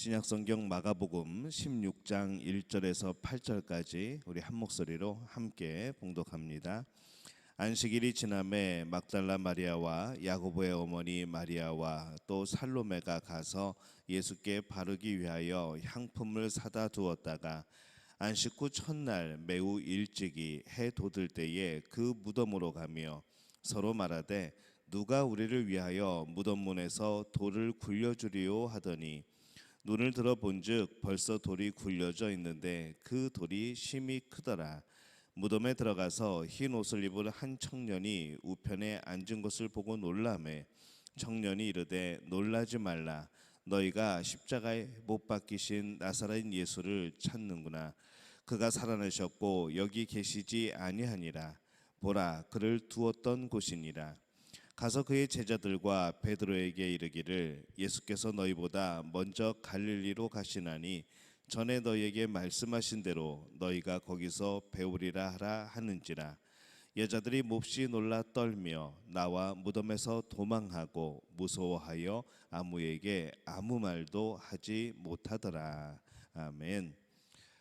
신약성경 마가복음 16장 1절에서 8절까지 우리 한 목소리로 함께 봉독합니다. 안식일이 지남에 막달라 마리아와 야고보의 어머니 마리아와 또 살로메가 가서 예수께 바르기 위하여 향품을 사다 두었다가 안식 후 첫날 매우 일찍이 해 돋을 때에 그 무덤으로 가며 서로 말하되 누가 우리를 위하여 무덤 문에서 돌을 굴려주리요 하더니 눈을 들어 본즉 벌써 돌이 굴려져 있는데 그 돌이 심히 크더라. 무덤에 들어가서 흰 옷을 입은 한 청년이 우편에 앉은 것을 보고 놀라매 청년이 이르되 놀라지 말라. 너희가 십자가에 못 박히신 나사렛 예수를 찾는구나. 그가 살아나셨고 여기 계시지 아니하니라. 보라, 그를 두었던 곳이니라. 가서 그의 제자들과 베드로에게 이르기를 예수께서 너희보다 먼저 갈릴리로 가시나니 전에 너희에게 말씀하신 대로 너희가 거기서 배우리라 하라 하는지라. 여자들이 몹시 놀라 떨며 나와 무덤에서 도망하고 무서워하여 아무에게 아무 말도 하지 못하더라. 아멘.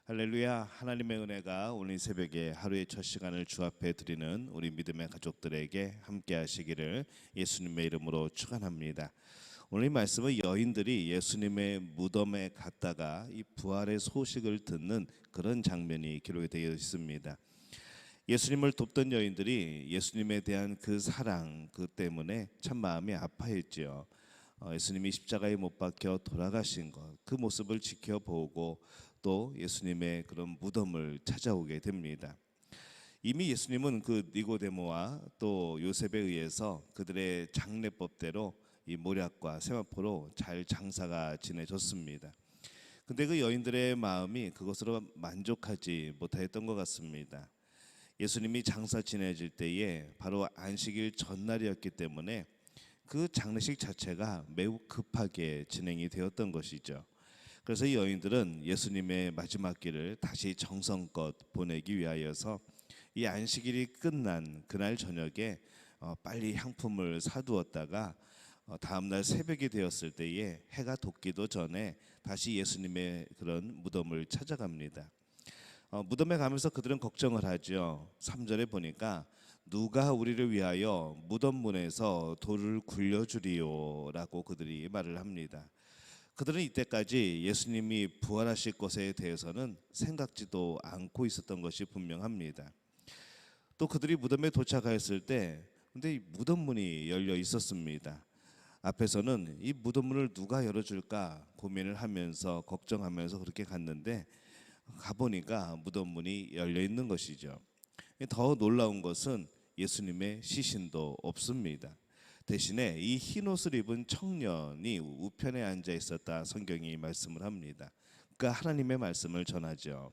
할렐루야. 하나님의 은혜가 오늘 이 새벽에 하루의 첫 시간을 주 앞에 드리는 우리 믿음의 가족들에게 함께 하시기를 예수님의 이름으로 축원합니다. 오늘 이 말씀은 여인들이 예수님의 무덤에 갔다가 이 부활의 소식을 듣는 그런 장면이 기록이 되어 있습니다. 예수님을 돕던 여인들이 예수님에 대한 그 사랑 그 때문에 참 마음이 아파했지요. 예수님이 십자가에 못 박혀 돌아가신 것, 그 모습을 지켜보고 또 예수님의 그런 무덤을 찾아오게 됩니다. 이미 예수님은 그 니고데모와 또 요셉에 의해서 그들의 장례법대로 이 모략과 세마포로 잘 장사가 지내졌습니다. 근데 그 여인들의 마음이 그것으로 만족하지 못했던 것 같습니다. 예수님이 장사 지내질 때에 바로 안식일 전날이었기 때문에 그 장례식 자체가 매우 급하게 진행이 되었던 것이죠. 그래서 이 여인들은 예수님의 마지막 길을 다시 정성껏 보내기 위하여서 이 안식일이 끝난 그날 저녁에 빨리 향품을 사두었다가 다음날 새벽이 되었을 때에 해가 돋기도 전에 다시 예수님의 그런 무덤을 찾아갑니다. 무덤에 가면서 그들은 걱정을 하죠. 3절에 보니까 누가 우리를 위하여 무덤 문에서 돌을 굴려주리요 라고 그들이 말을 합니다. 그들은 이때까지 예수님이 부활하실 것에 대해서는 생각지도 않고 있었던 것이 분명합니다. 또 그들이 무덤에 도착하였을 때 근데 이 무덤 문이 열려 있었습니다. 앞에서는 이 무덤 문을 누가 열어줄까 고민을 하면서 걱정하면서 그렇게 갔는데 가보니까 무덤 문이 열려 있는 것이죠. 더 놀라운 것은 예수님의 시신도 없습니다. 대신에 이 흰옷을 입은 청년이 우편에 앉아 있었다 성경이 말씀을 합니다. 그러니까 하나님의 말씀을 전하죠.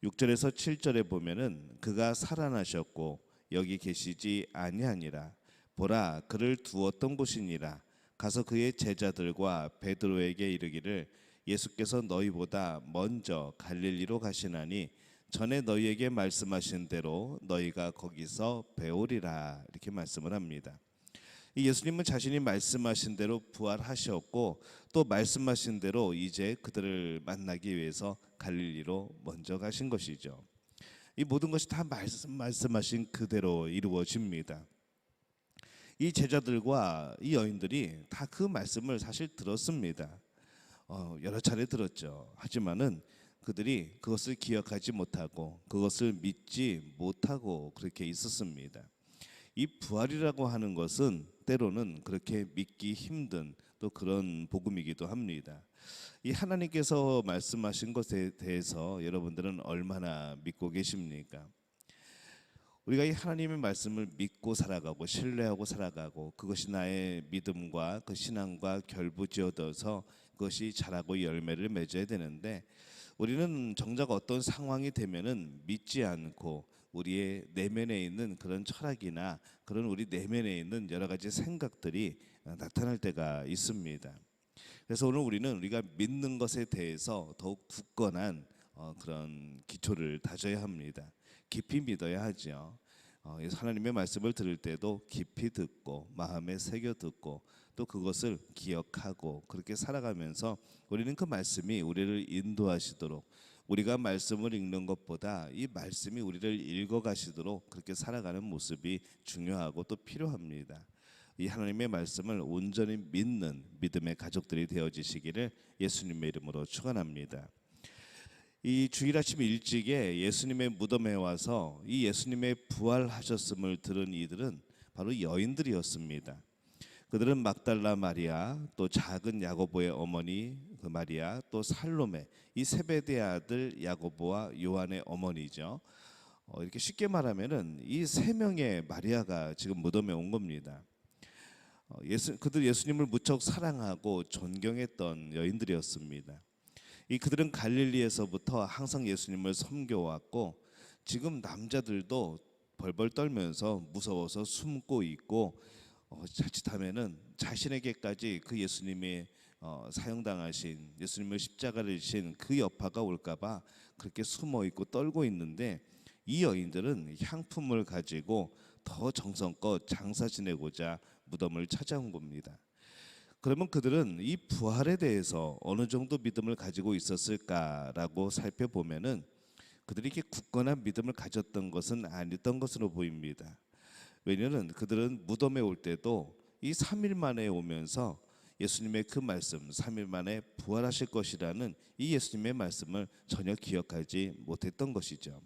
6절에서 7절에 보면은 그가 살아나셨고 여기 계시지 아니하니라. 보라, 그를 두었던 곳이니라. 가서 그의 제자들과 베드로에게 이르기를 예수께서 너희보다 먼저 갈릴리로 가시나니 전에 너희에게 말씀하신 대로 너희가 거기서 배우리라. 이렇게 말씀을 합니다. 이 예수님은 자신이 말씀하신 대로 부활하셨고 또 말씀하신 대로 이제 그들을 만나기 위해서 갈릴리로 먼저 가신 것이죠. 이 모든 것이 다 말씀하신 그대로 이루어집니다. 이 제자들과 이 여인들이 다 그 말씀을 사실 들었습니다. 여러 차례 들었죠. 하지만은 그들이 그것을 기억하지 못하고 그것을 믿지 못하고 그렇게 있었습니다. 이 부활이라고 하는 것은 때로는 그렇게 믿기 힘든 또 그런 복음이기도 합니다. 이 하나님께서 말씀하신 것에 대해서 여러분들은 얼마나 믿고 계십니까? 우리가 이 하나님의 말씀을 믿고 살아가고 신뢰하고 살아가고 그것이 나의 믿음과 그 신앙과 결부지어져서 그것이 자라고 열매를 맺어야 되는데 우리는 정작 어떤 상황이 되면은 믿지 않고 우리의 내면에 있는 그런 철학이나 그런 우리 내면에 있는 여러 가지 생각들이 나타날 때가 있습니다. 그래서 오늘 우리가 믿는 것에 대해서 더욱 굳건한 그런 기초를 다져야 합니다. 깊이 믿어야 하죠. 하나님의 말씀을 들을 때도 깊이 듣고 마음에 새겨 듣고 또 그것을 기억하고 그렇게 살아가면서 우리는 그 말씀이 우리를 인도하시도록, 우리가 말씀을 읽는 것보다 이 말씀이 우리를 읽어가시도록 그렇게 살아가는 모습이 중요하고 또 필요합니다. 이 하나님의 말씀을 온전히 믿는 믿음의 가족들이 되어지시기를 예수님의 이름으로 축원합니다. 이 주일 아침 일찍에 예수님의 무덤에 와서 이 예수님의 부활하셨음을 들은 이들은 바로 여인들이었습니다. 그들은 막달라 마리아, 또 작은 야고보의 어머니 그 마리아, 또 살로메, 이 세베대 아들 야고보와 요한의 어머니죠. 이렇게 쉽게 말하면은 이 세 명의 마리아가 지금 무덤에 온 겁니다. 그들 예수님을 무척 사랑하고 존경했던 여인들이었습니다. 이 그들은 갈릴리에서부터 항상 예수님을 섬겨왔고 지금 남자들도 벌벌 떨면서 무서워서 숨고 있고 자칫하면은 자신에게까지 그 예수님이 사형당하신 예수님을 십자가를 지신 그 여파가 올까봐 그렇게 숨어 있고 떨고 있는데 이 여인들은 향품을 가지고 더 정성껏 장사 지내고자 무덤을 찾아온 겁니다. 그러면 그들은 이 부활에 대해서 어느 정도 믿음을 가지고 있었을까라고 살펴보면은 그들이 이렇게 굳건한 믿음을 가졌던 것은 아니었던 것으로 보입니다. 왜냐하면 그들은 무덤에 올 때도 이 3일 만에 오면서 예수님의 그 말씀 3일 만에 부활하실 것이라는 이 예수님의 말씀을 전혀 기억하지 못했던 것이죠.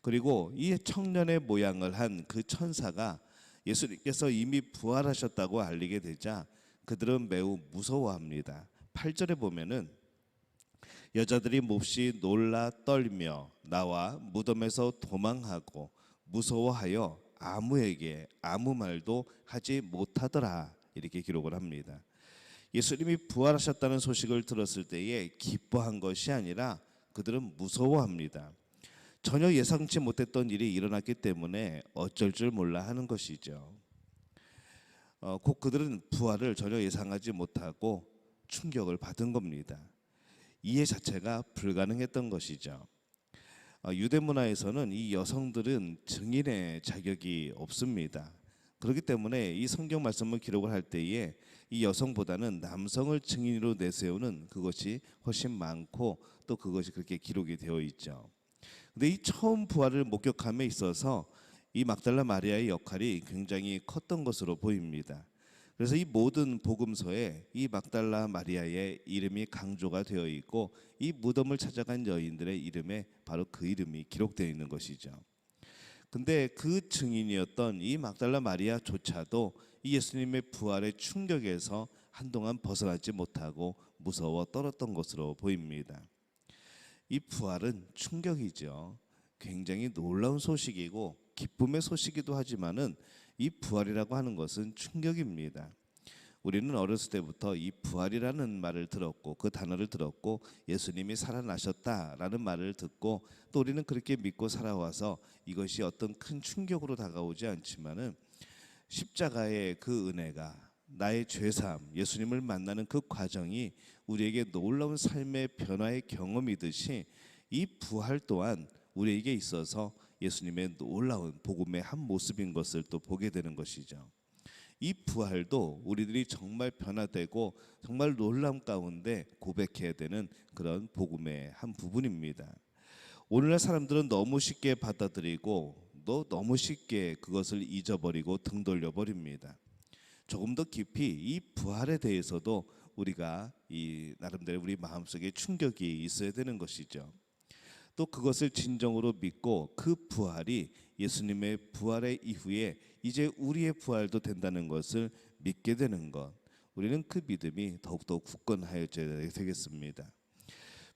그리고 이 청년의 모양을 한 그 천사가 예수님께서 이미 부활하셨다고 알리게 되자 그들은 매우 무서워합니다. 8절에 보면은 여자들이 몹시 놀라 떨며 나와 무덤에서 도망하고 무서워하여 아무에게 아무 말도 하지 못하더라, 이렇게 기록을 합니다. 예수님이 부활하셨다는 소식을 들었을 때에 기뻐한 것이 아니라 그들은 무서워합니다. 전혀 예상치 못했던 일이 일어났기 때문에 어쩔 줄 몰라 하는 것이죠. 곧 그들은 부활을 전혀 예상하지 못하고 충격을 받은 겁니다. 이해 자체가 불가능했던 것이죠. 유대 문화에서는 이 여성들은 증인의 자격이 없습니다. 그렇기 때문에 이 성경 말씀을 기록을 할 때에 이 여성보다는 남성을 증인으로 내세우는 그것이 훨씬 많고 또 그것이 그렇게 기록이 되어 있죠. 근데 이 처음 부활을 목격함에 있어서 이 막달라 마리아의 역할이 굉장히 컸던 것으로 보입니다. 그래서 이 모든 복음서에 이 막달라 마리아의 이름이 강조가 되어 있고 이 무덤을 찾아간 여인들의 이름에 바로 그 이름이 기록되어 있는 것이죠. 근데 그 증인이었던 이 막달라 마리아조차도 이 예수님의 부활의 충격에서 한동안 벗어나지 못하고 무서워 떨었던 것으로 보입니다. 이 부활은 충격이죠. 굉장히 놀라운 소식이고 기쁨의 소식이기도 하지만은 이 부활이라고 하는 것은 충격입니다. 우리는 어렸을 때부터 이 부활이라는 말을 들었고 그 단어를 들었고 예수님이 살아나셨다라는 말을 듣고 또 우리는 그렇게 믿고 살아와서 이것이 어떤 큰 충격으로 다가오지 않지만은 십자가의 그 은혜가 나의 죄사함, 예수님을 만나는 그 과정이 우리에게 놀라운 삶의 변화의 경험이듯이 이 부활 또한 우리에게 있어서 예수님의 놀라운 복음의 한 모습인 것을 또 보게 되는 것이죠. 이 부활도 우리들이 정말 변화되고 정말 놀라움 가운데 고백해야 되는 그런 복음의 한 부분입니다. 오늘날 사람들은 너무 쉽게 받아들이고 또 너무 쉽게 그것을 잊어버리고 등 돌려버립니다. 조금 더 깊이 이 부활에 대해서도 우리가 이 나름대로 우리 마음속에 충격이 있어야 되는 것이죠. 또 그것을 진정으로 믿고 그 부활이 예수님의 부활의 이후에 이제 우리의 부활도 된다는 것을 믿게 되는 것, 우리는 그 믿음이 더욱더 굳건하여져야 되겠습니다.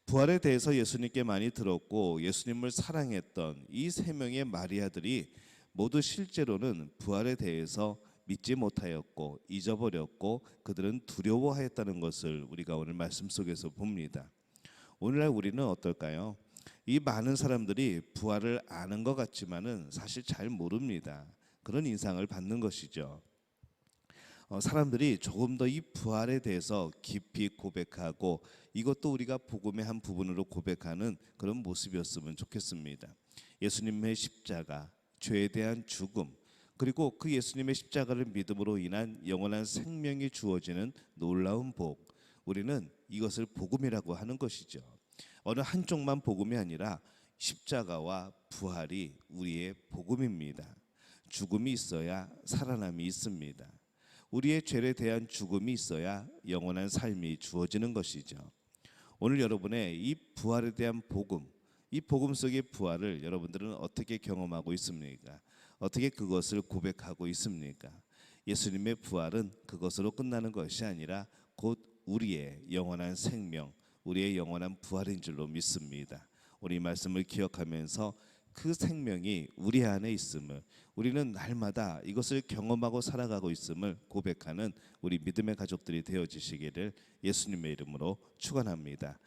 부활에 대해서 예수님께 많이 들었고 예수님을 사랑했던 이 세 명의 마리아들이 모두 실제로는 부활에 대해서 믿지 못하였고 잊어버렸고 그들은 두려워하였다는 것을 우리가 오늘 말씀 속에서 봅니다. 오늘날 우리는 어떨까요? 이 많은 사람들이 부활을 아는 것 같지만은 사실 잘 모릅니다. 그런 인상을 받는 것이죠. 사람들이 조금 더 이 부활에 대해서 깊이 고백하고 이것도 우리가 복음의 한 부분으로 고백하는 그런 모습이었으면 좋겠습니다. 예수님의 십자가, 죄에 대한 죽음, 그리고 그 예수님의 십자가를 믿음으로 인한 영원한 생명이 주어지는 놀라운 복, 우리는 이것을 복음이라고 하는 것이죠. 어느 한쪽만 복음이 아니라 십자가와 부활이 우리의 복음입니다. 죽음이 있어야 살아남이 있습니다. 우리의 죄에 대한 죽음이 있어야 영원한 삶이 주어지는 것이죠. 오늘 여러분의 이 부활에 대한 복음, 이 복음 속의 부활을 여러분들은 어떻게 경험하고 있습니까? 어떻게 그것을 고백하고 있습니까? 예수님의 부활은 그것으로 끝나는 것이 아니라 곧 우리의 영원한 생명, 우리의 영원한 부활인 줄로 믿습니다. 우리 말씀을 기억하면서 그 생명이 우리 안에 있음을, 우리는 날마다 이것을 경험하고 살아가고 있음을 고백하는 우리 믿음의 가족들이 되어지시기를 예수님의 이름으로 축원합니다.